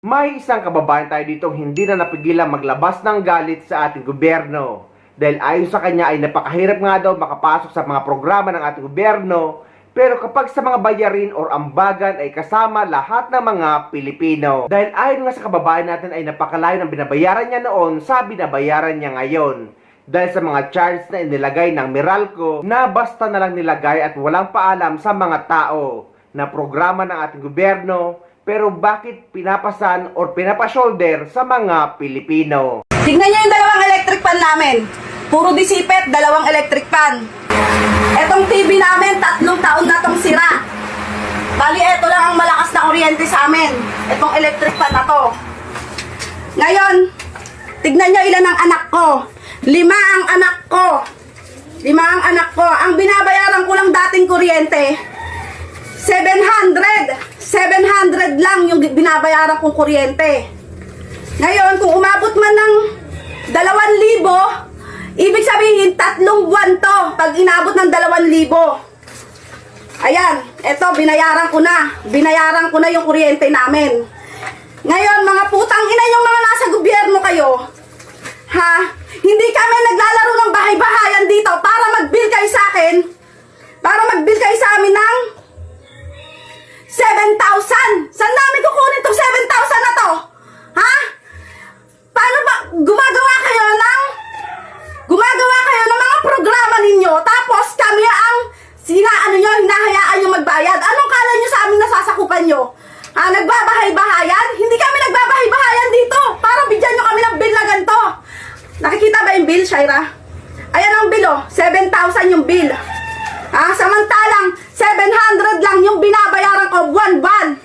May isang kababayan tayo dito hindi na napigilan maglabas ng galit sa ating gobyerno. Dahil ayon sa kanya ay napakahirap nga daw makapasok sa mga programa ng ating gobyerno. Pero kapag sa mga bayarin o ambagan ay kasama lahat ng mga Pilipino. Dahil ayon nga sa kababayan natin ay napakalayo ng binabayaran niya noon sa binabayaran niya ngayon. Dahil sa mga charges na inilagay ng Meralco na basta na lang nilagay at walang paalam sa mga tao na programa ng ating gobyerno. Pero bakit pinapasan o pinapashoulder sa mga Pilipino? Tingnan niyo yung dalawang electric pan namin. Puro disipet, dalawang electric pan. Etong TV namin, 3 taon na tong sira. Bali, eto lang ang malakas na kuryente sa amin. Etong electric pan na to. Ngayon, tignan niyo ilan ang anak ko. 5 ang anak ko. 5 ang anak ko. Ang binabayaran ko lang dating kuryente, 700 lang yung binabayaran kong kuryente. Ngayon, kung umabot man ng 2,000, ibig sabihin 3 buwan to pag inabot ng 2,000. Ayan, eto binayaran ko na. Binayaran ko na yung kuryente namin. Ngayon, mga putang ina yung mga nasa gobyerno kayo. Ha? Hindi kami naglalaro ng bahay-bahayan dito para mag-bill kayo sa akin. Para mag-bill kayo sa amin ng 7,000! Saan namin kukunin itong 7,000 na to? Ha? Paano ba? Gumagawa kayo ng mga programa ninyo, tapos kami ang hinahayaan nyo magbayad. Anong kala nyo sa amin nasasakupan nyo? Ha? Nagbabahay-bahayan? Hindi kami nagbabahay-bahayan dito. Para bigyan nyo kami ng bill na ganito. Nakikita ba yung bill, Shaira? Ayan ang bill, 7,000 yung bill. Samantalang 700 lang yung binabayaran ko buwan-buwan.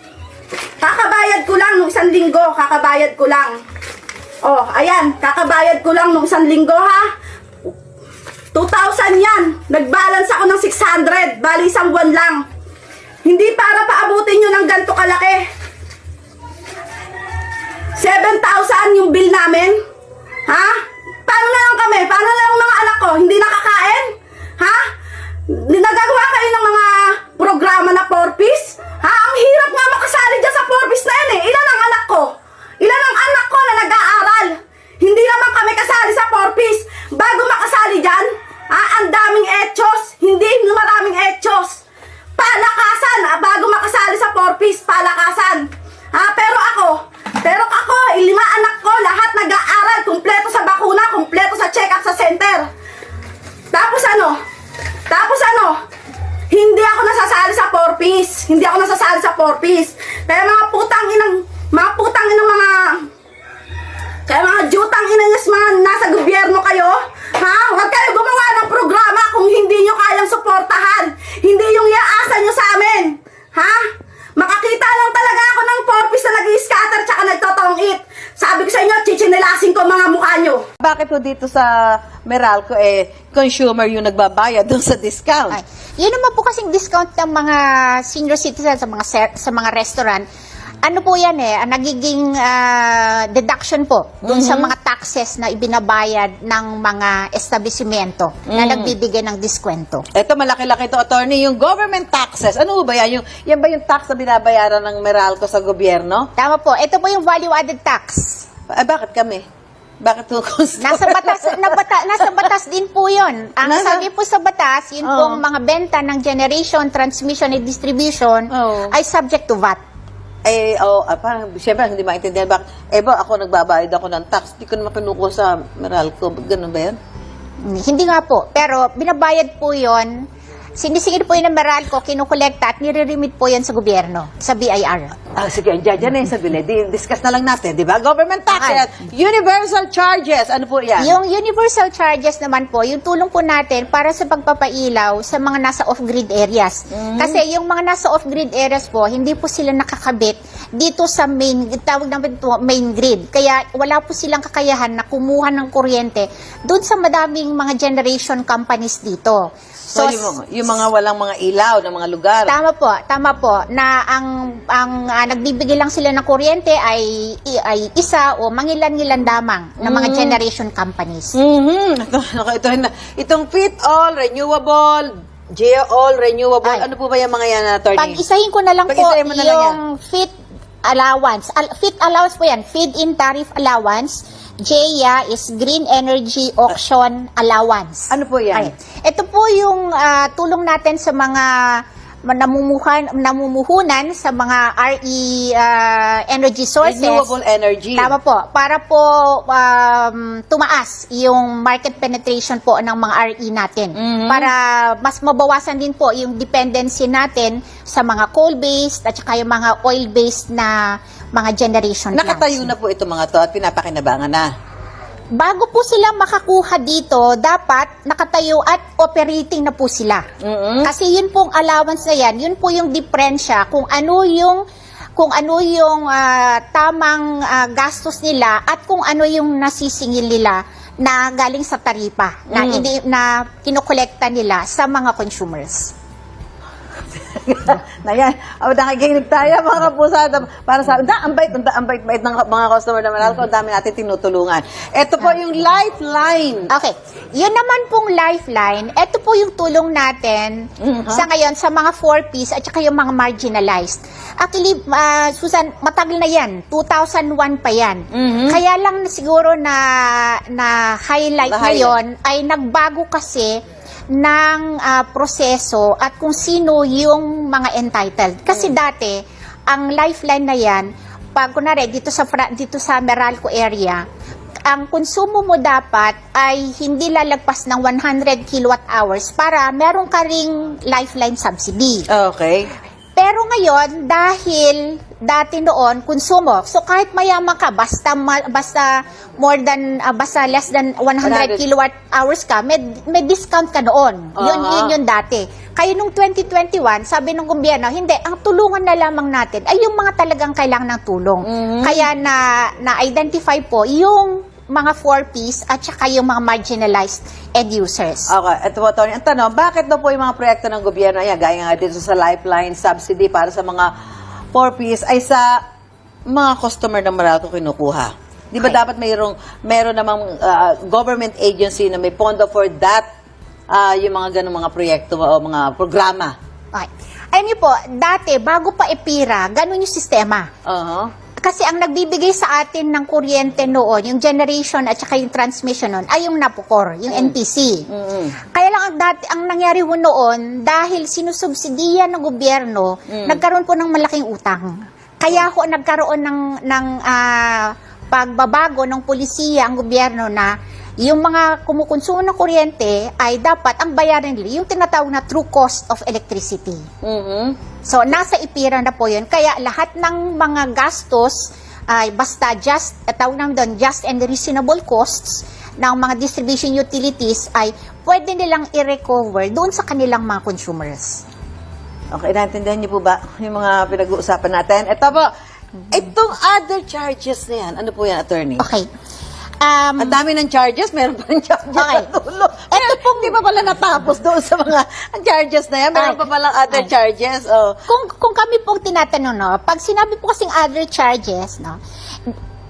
Kakabayad ko lang nung 1 linggo, kakabayad ko lang. Oh, ayan, kakabayad ko lang nung 1 linggo ha. 2,000 yan. Nagbalance ako ng 600, bali 1 buwan lang. Hindi para paabutin nyo ng ganito kalaki. 7,000 yung bill namin. Ha? Paano na lang kami? Paano na lang mga anak ko? Hindi nakakain? Ha? Nagagawa kayo ng mga programa na 4-piece? Ha? Ang hirap nga makasali dyan sa 4-piece na yan eh. Ilan ang anak ko? Ilan ang anak ko na nag-aaral? Hindi naman kami kasali sa 4-piece. Bago makasali dyan, ang daming etchos. Hindi maraming etchos. Palakasan, bago makasali sa 4-piece, palakasan. Pero ako, 5 anak ko, lahat nag-aaral, kumpleto sa bakuna, kumpleto sa check-up sa center. Tapos hindi ako nasasali sa 4-piece. Hindi ako nasasali sa 4-piece. Kaya mga jutang ina nyo, mga nasa gobyerno kayo, ha? Huwag kayo gumawa ng programa kung hindi nyo kayang suportahan. Hindi yung iaasa nyo sa amin. Ha? Makakita lang talaga ako ng 4-piece na nag-i-scatter tsaka nagtotong-it. Sabi ko sa inyo, chichinilasin ko mga mukha nyo. Bakit po dito sa Meralco, consumer yung nagbabayad doon sa discount? Ay, yun naman po kasing discount ng mga senior citizens sa mga restaurant. Ano po yan ang nagiging deduction po doon sa mga taxes na ibinabayad ng mga establishmento na nagbibigay ng diskwento. Ito, malaki-laki ito, attorney, yung government taxes. Ano ba yan? Yan ba yung tax na binabayaran ng Meralco sa gobyerno? Tama po. Ito po yung value-added tax. Bakit kami? Bakit po Nasa batas din po yun. Ang sabi po sa batas, yun pong mga benta ng generation, transmission, and distribution ay subject to VAT. Parang, siyempre, hindi maintindihan. Ako nagbabayad ako ng tax. Hindi ko naman kinukuha sa Meralco. Ganun ba yan? Hindi nga po. Pero binabayad po yun. Sinisingil po yun ng Meralco, kinukolekta at nire-remit po yan sa gobyerno, sa BIR. Sige, dyan sa bilid. Discuss na lang natin, di ba? Government taxes, universal charges. Ano po yan? Yung universal charges naman po, yung tulong po natin para sa pagpapailaw sa mga nasa off-grid areas. Kasi yung mga nasa off-grid areas po, hindi po sila nakakabit dito sa tawag namin ito, main grid. Kaya wala po silang kakayahan na kumuha ng kuryente doon sa madaming mga generation companies dito. So yung mga walang mga ilaw ng mga lugar. Tama po, na ang nagbibigay lang sila ng kuryente ay isa o mangilan-ngilan lamang ng mga generation companies. Itong fit all, renewable, GeoAll, renewable, ano po ba yung mga yan, attorney? Pag-isahin ko na lang po Pag-isahin mo na lang yan. yung fit allowance. Feed allowance po yan. Feed-in tariff allowance. JEA is Green Energy Auction Allowance. Ano po yan? Ay, ito po yung tulong natin sa mga namumuhunan sa mga RE energy sources. Renewable energy. Tama po. Para po tumaas yung market penetration po ng mga RE natin. Para mas mabawasan din po yung dependency natin sa mga coal-based at saka yung mga oil-based na mga generation plants. Nakatayo na po ito mga to at pinapakinabangan na. Bago po sila makakuha dito, dapat nakatayo at operating na po sila. Kasi yun pong allowance na yan, yun po yung diferensya kung ano yung tamang gastos nila at kung ano yung nasisingil nila na galing sa taripa na na kinukolekta nila sa mga consumers. Na yan. Nakikinig tayo mga kapusada. Para sa, ang bait ng mga customer na Meralco. Ang dami natin tinutulungan. Ito po yung lifeline. Okay. Yun naman pong lifeline, ito po yung tulong natin sa ngayon sa mga 4Ps at saka yung mga marginalized. Actually, Susan, matagal na yan. 2001 pa yan. Kaya lang siguro na highlight ngayon ay nagbago kasi ng proseso at kung sino yung mga entitled. Kasi dati, ang lifeline na yan, pag kunwari dito sa Meralco area, ang konsumo mo dapat ay hindi lalagpas ng 100 kilowatt hours para meron ka ring lifeline subsidy. Okay. Pero ngayon, dahil dati noon, konsumo, so kahit mayaman ka, basta less than 100 kilowatt hours ka, may discount ka noon. Yun yung dati. Kaya nung 2021, sabi ng gobyerno, hindi, ang tulungan na lamang natin ay yung mga talagang kailangan ng tulong. Kaya na-identify po yung mga 4Ps at saka yung mga marginalized end users. Okay, ito po, Tony. Ang tanong, bakit daw po yung mga proyekto ng gobyerno, ayan, gaya nga dito sa lifeline subsidy para sa mga 4Ps ay sa mga customer ng Meralco kinukuha? Di ba dapat meron namang government agency na may pondo for that, yung mga ganung mga proyekto o mga programa? Okay. Ayun niyo po, dati, bago pa EPIRA, ganun yung sistema. Kasi ang nagbibigay sa atin ng kuryente noon, yung generation at saka yung transmission noon, ay yung NAPOCOR, yung NPC. Kaya lang ang nangyari ho noon, dahil sinusubsidiyan ng gobyerno, nagkaroon po ng malaking utang. Kaya ho nagkaroon ng pagbabago ng polisiya ang gobyerno na yung mga kumukonsumo ng kuryente ay dapat ang bayaran nila, yung tinatawag na true cost of electricity. So, nasa IPIRA na po yun. Kaya lahat ng mga gastos ay basta tawag namin doon, just and reasonable costs ng mga distribution utilities ay pwede nilang i-recover doon sa kanilang mga consumers. Okay, naintindihan niyo po ba yung mga pinag-uusapan natin? Ito po, itong other charges na yan, ano po yan, attorney? Okay. Ang dami ng charges, meron pa rin charges Okay. sa dulo. Ito pong di pa pala natapos doon sa mga charges na yan. Meron pa palang other charges. Oh. Kung kami pong tinatanong, no, pag sinabi po kasing other charges, no,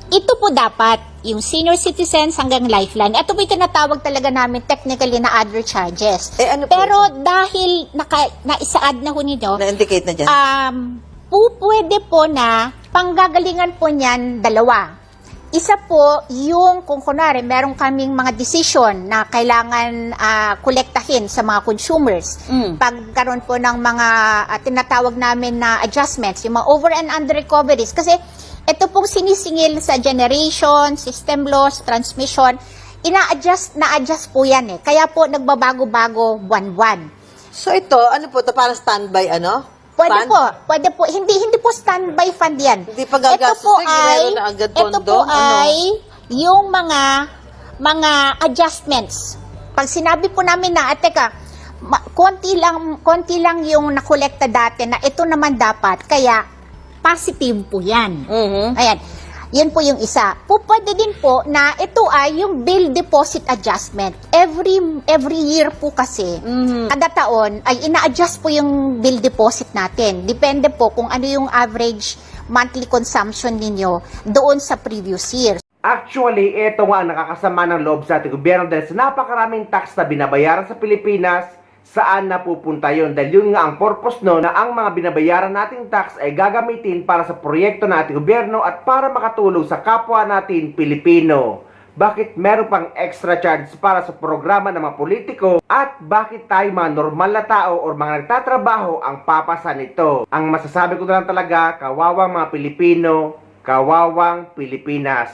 ito po dapat yung senior citizens hanggang lifeline. Ito po yung tinatawag talaga namin technically na other charges. Ano po? Pero dahil naisaad na ho ninyo, Na-indicate na dyan. pwede po na panggagalingan po niyan dalawa. Isa po yung kung kunwari meron kaming mga decision na kailangan kolektahin sa mga consumers. Pagkaroon po ng mga tinatawag namin na adjustments, yung mga over and under recoveries. Kasi ito pong sinisingil sa generation, system loss, transmission, na-adjust po yan eh. Kaya po nagbabago-bago buwan-buwan. So ito, ano po ito? Parang standby, ano? Pwede Fund? po. Hindi po standby fund yan. Hindi pa gagastos, meron na agad ito pondo, po ano? ay yung mga adjustments. Pag sinabi po namin na, teka, konti lang yung nakolekta dati na ito naman dapat, kaya positive po yan. Ayan. Yun po yung isa. Pwede din po na ito ay yung bill deposit adjustment. Every year po kasi, kada taon ay ina-adjust po yung bill deposit natin. Depende po kung ano yung average monthly consumption ninyo doon sa previous year. Actually, ito nga ang nakakasama ng loob sa ating gobyerno dahil sa napakaraming tax na binabayaran sa Pilipinas saan napupunta yon? Dahil yun nga ang purpose no, na ang mga binabayaran nating tax ay gagamitin para sa proyekto ng ating gobyerno at para makatulong sa kapwa natin Pilipino. Bakit meron pang extra charge para sa programa ng mga politiko? At bakit tayo mga normal na tao o mga nagtatrabaho ang papasa nito? Ang masasabi ko na lang talaga, kawawang mga Pilipino, kawawang Pilipinas.